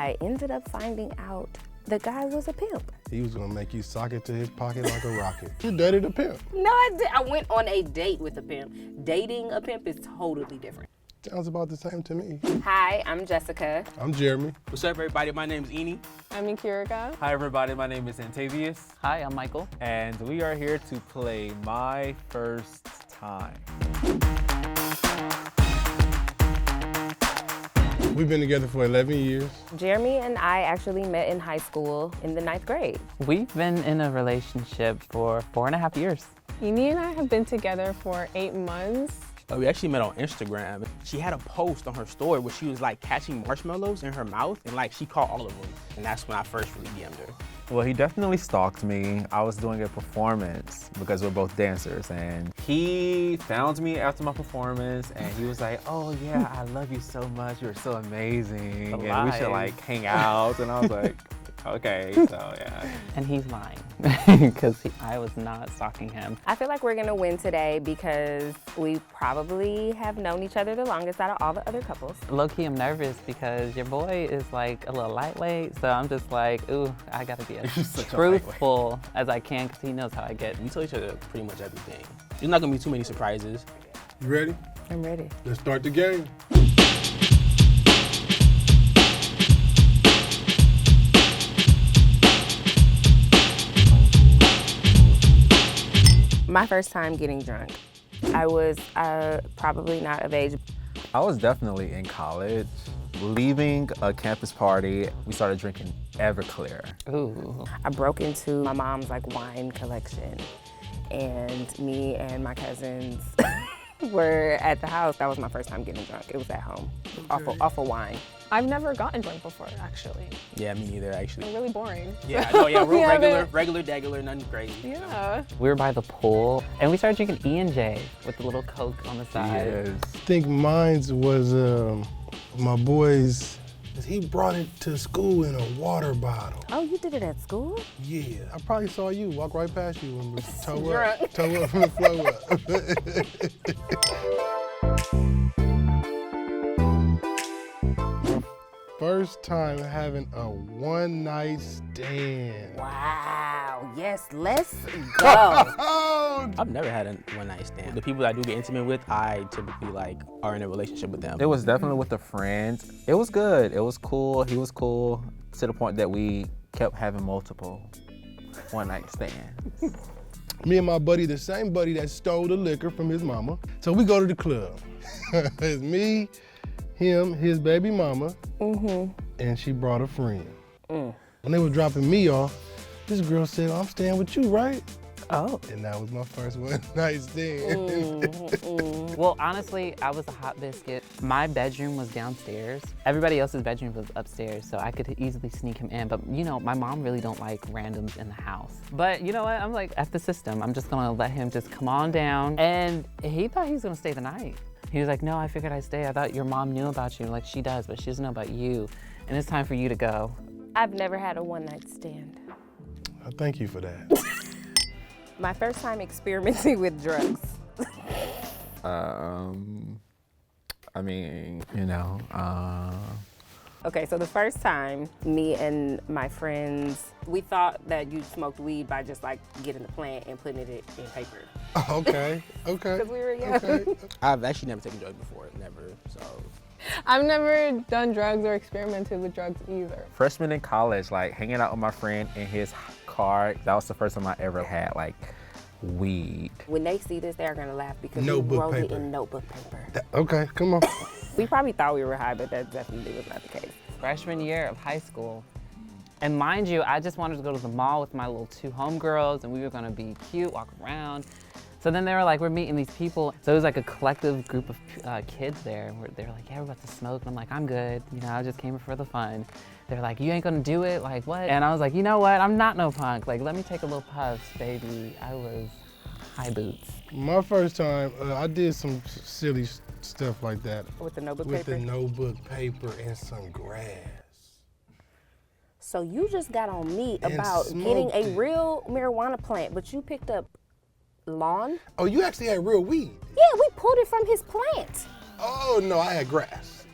I ended up finding out the guy was a pimp. He was gonna make you sock it to his pocket like a rocket. You dated a pimp. No, I did. I went on a date with a pimp. Dating a pimp is totally different. Sounds about the same to me. Hi, I'm Jessica. I'm Jeremy. What's up, everybody? My name is Eni. I'm Ikirika. Hi, everybody. My name is Antavius. Hi, I'm Michael. And we are here to play My First Time. We've been together for 11 years. Jeremy and I actually met in high school in the 9th grade. We've been in a relationship for 4.5 years. Eni and I have been together for 8 months. We actually met on Instagram. She had a post on her story where she was like catching marshmallows in her mouth and like she caught all of them. And that's when I first really DM'd her. Well, he definitely stalked me. I was doing a performance because we're both dancers, and he found me after my performance and he was like, oh yeah, I love you so much. You're so amazing. And we should like hang out. And I was like, okay, so yeah. And he's lying because I was not stalking him. I feel like we're gonna win today because we probably have known each other the longest out of all the other couples. Low-key, I'm nervous because your boy is like a little lightweight, so I'm just like, ooh, I gotta be as truthful as I can because he knows how I get. We tell each other pretty much everything. There's not gonna be too many surprises. You ready? I'm ready. Let's start the game. My first time getting drunk. I was probably not of age. I was definitely in college. Leaving a campus party, we started drinking Everclear. Ooh. I broke into my mom's like wine collection, and me and my cousins were at the house. That was my first time getting drunk. It was at home, off of wine. I've never gotten drunk before, actually. Yeah, me neither, actually. Really boring. Yeah, no, yeah, real regular, degular, nothing crazy. Yeah. We were by the pool and we started drinking E&J with the little Coke on the side. Yes. I think mine was my boy's. He brought it to school in a water bottle. Oh, you did it at school? Yeah, I probably saw you walk right past you when we toe Drunk. up from the flow up. First time having a one-night stand. Wow, yes, let's go. I've never had a one-night stand. The people that I do get intimate with, I typically like are in a relationship with them. It was definitely with a friend. It was good. It was cool. He was cool to the point that we kept having multiple one-night stands. Me and my buddy, the same buddy that stole the liquor from his mama. So we go to the club. It's me, him, his baby mama, and she brought a friend. When they were dropping me off, this girl said, I'm staying with you, right? Oh. And that was my first one-night stand. Well, honestly, I was a hot biscuit. My bedroom was downstairs. Everybody else's bedroom was upstairs, so I could easily sneak him in. But you know, my mom really don't like randoms in the house. But you know what? I'm like, F the system. I'm just gonna let him just come on down. And he thought he was gonna stay the night. He was like, no, I figured I'd stay. I thought your mom knew about you. Like, she does, but she doesn't know about you. And it's time for you to go. I've never had a one-night stand. Thank you for that. My first time experimenting with drugs. I mean, you know, Okay, so the first time, me and my friends, we thought that you smoked weed by just like getting the plant and putting it in paper. Okay. Because we were young. Okay. I've actually never taken drugs before, never, so. I've never done drugs or experimented with drugs either. freshman in college, like hanging out with my friend in his car, that was the first time I ever had like weed. When they see this, they're gonna laugh because Notebook we wrote it paper. in notebook paper. Okay, come on. We probably thought we were high, but that definitely was not the case. Freshman year of high school. And mind you, I just wanted to go to the mall with my little 2 homegirls and we were gonna be cute, walk around. So then they were like, we're meeting these people. So it was like a collective group of kids there. They were like, yeah, we're about to smoke. And I'm like, I'm good. You know, I just came here for the fun. They're like, you ain't gonna do it? Like, what? And I was like, you know what? I'm not no punk. Like, let me take a little puff, baby. I was high boots. My first time, I did some silly stuff like that. With the notebook With paper? the notebook paper and some grass. So you just got on me And about getting smoked a it. real marijuana plant, but you picked up lawn? Oh, you actually had real weed? Yeah, we pulled it from his plant. Oh, no, I had grass.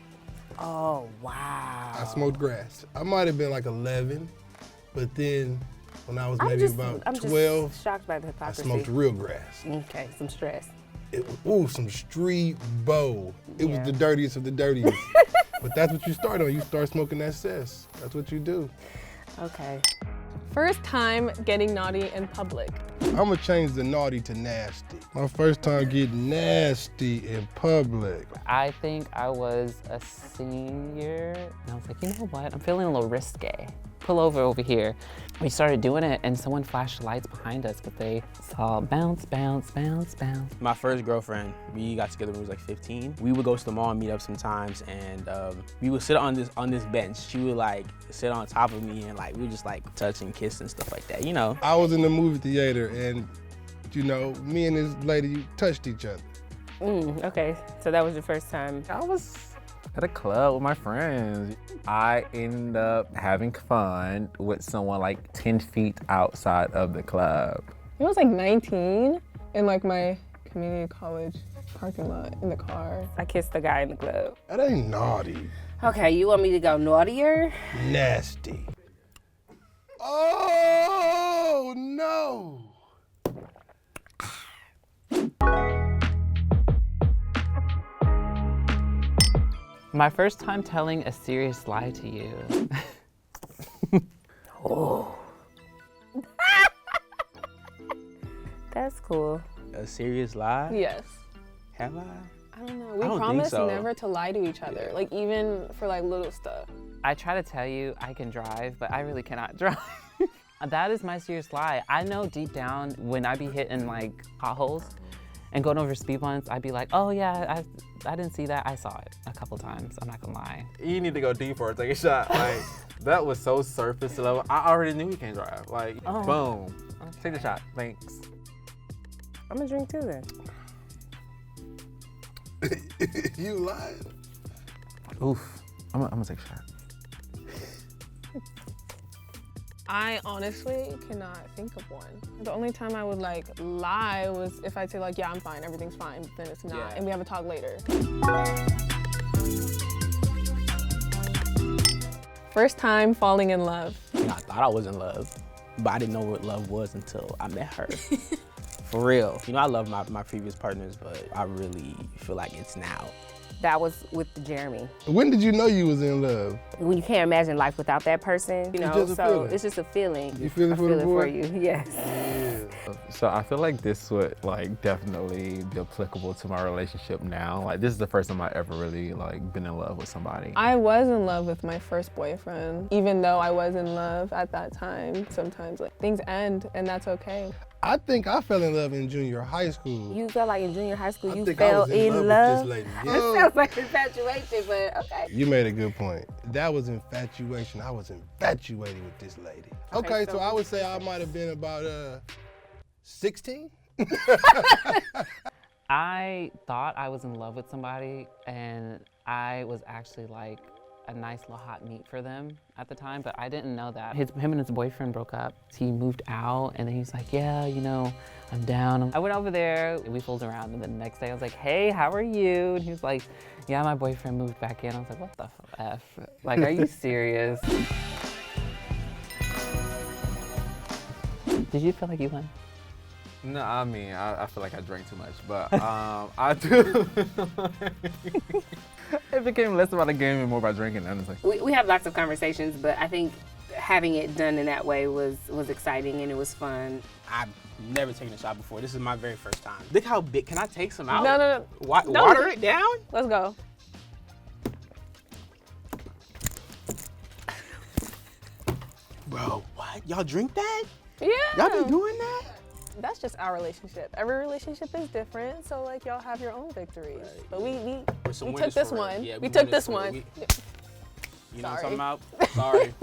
Oh, wow. I smoked grass. I might have been like 11, but then when I was maybe about 12, just shocked by the I hypocrisy. smoked real grass. Okay, some stress. It was, some street bow. It was Yeah. the dirtiest of the dirtiest. But that's what you start on. You start smoking that cess. That's what you do. Okay. First time getting naughty in public. I'm gonna change the naughty to nasty. My first time getting nasty in public. I think I was a senior, and I was like, you know what? I'm feeling a little risque. Pull over here. We started doing it, and someone flashed lights behind us, but they saw bounce, bounce, bounce, bounce. My first girlfriend, we got together when we was like 15. We would go to the mall and meet up sometimes, and we would sit on this bench. She would like sit on top of me, and like we would just like touch and kiss and stuff like that, you know. I was in the movie theater and, you know, me and this lady touched each other. Okay, so that was your first time. I was at a club with my friends. I ended up having fun with someone like 10 feet outside of the club. I was like 19 in like my community college parking lot in the car. I kissed the guy in the club. That ain't naughty. Okay, you want me to go naughtier? Nasty. Oh, no. My first time telling a serious lie to you. Oh. That's cool. A serious lie? Yes. Have I? I don't know. I We don't think promised so. never to lie to each other, like even for like little stuff. I try to tell you I can drive, but I really cannot drive. That is my serious lie. I know deep down when I be hitting like potholes and going over speed bumps, I'd be like, oh yeah, I didn't see that. I saw it a couple times. I'm not gonna lie. You need to go deeper or take a shot. Like, that was so surface level. I already knew you can't drive. Like, boom. Take the shot, thanks. I'm gonna drink too then. You lying? Oof, I'm gonna take a shot. I honestly cannot think of one. The only time I would like lie was if I'd say like, yeah, I'm fine, everything's fine, but then it's not, Yeah. and we have a talk later. First time falling in love. You know, I thought I was in love, but I didn't know what love was until I met her. For real. You know, I love my previous partners, but I really feel like it's now. That was with Jeremy. When did you know you was in love? When you can't imagine life without that person, you know, just a so feeling. it's just a feeling. You feel it I for feel the it boy? for you, yes. Yeah. So I feel like this would like definitely be applicable to my relationship now. Like, this is the first time I ever really like been in love with somebody. I was in love with my first boyfriend, even though I was in love at that time. Sometimes like things end and that's okay. I think I fell in love in junior high school. You felt like in junior high school I you think I fell was in love love. with this lady. It Yeah. sounds like infatuation, but okay. You made a good point. That was infatuation. I was infatuated with this lady. Okay, so I would say I might have been about 16. I thought I was in love with somebody, and I was actually like a nice little hot meat for them at the time, but I didn't know that. Him and his boyfriend broke up. He moved out, and then he was like, yeah, you know, I'm down. I went over there, and we fooled around, and then the next day I was like, hey, how are you? And he was like, yeah, my boyfriend moved back in. I was like, what the F? Like, are you serious? Did you feel like you won? No, I mean, I feel like I drank too much, but I do. It became less about a game and more about drinking, honestly. We have lots of conversations, but I think having it done in that way was exciting and it was fun. I've never taken a shot before. This is my very first time. Look how big. Can I take some out? No. Water it down? Let's go. Bro, what? Y'all drink that? Yeah. Y'all been doing that? That's just our relationship. Every relationship is different, so like y'all have your own victories. Right. But we With some took winners this for real. one. Yeah, we took winners this for real. one. You know what Sorry. I'm talking about? Sorry.